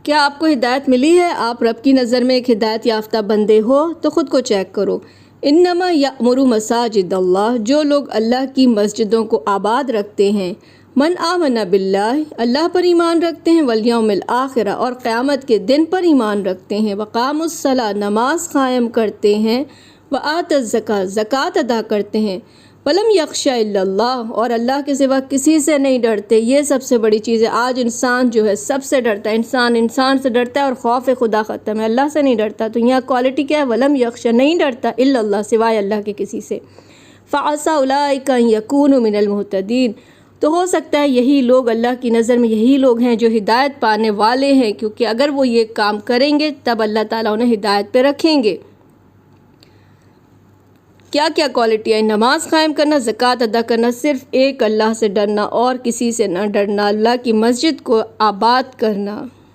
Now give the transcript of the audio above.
کیا آپ کو ہدایت ملی ہے؟ آپ رب کی نظر میں ایک ہدایت یافتہ بندے ہو تو خود کو چیک کرو۔ انما یأمر مساجد اللہ، جو لوگ اللہ کی مسجدوں کو آباد رکھتے ہیں، من آمن باللہ، اللہ پر ایمان رکھتے ہیں، والیوم الآخرہ، اور قیامت کے دن پر ایمان رکھتے ہیں، وقام الصلاۃ، نماز قائم کرتے ہیں، وآت الزکاۃ، زکوٰۃ ادا کرتے ہیں، ولم یخش الا اللہ، اور اللہ کے سوا کسی سے نہیں ڈرتے۔ یہ سب سے بڑی چیز ہے۔ آج انسان جو ہے سب سے ڈرتا ہے، انسان سے ڈرتا ہے اور خوف خدا ختم ہے، اللہ سے نہیں ڈرتا۔ تو یہاں کوالٹی کیا ہے؟ ولم یخش، نہیں ڈرتا، الا اللہ، سوائے اللہ کے کسی سے۔ فعسى اولئک ان یکونوا من المہتدین، تو ہو سکتا ہے یہی لوگ اللہ کی نظر میں یہی لوگ ہیں جو ہدایت پانے والے ہیں، کیونکہ اگر وہ یہ کام کریں گے تب اللہ تعالیٰ انہیں ہدایت پہ رکھیں گے۔ کیا کیا کوالٹی ہے؟ نماز قائم کرنا، زکوٰۃ ادا کرنا، صرف ایک اللہ سے ڈرنا اور کسی سے نہ ڈرنا، اللہ کی مسجد کو آباد کرنا۔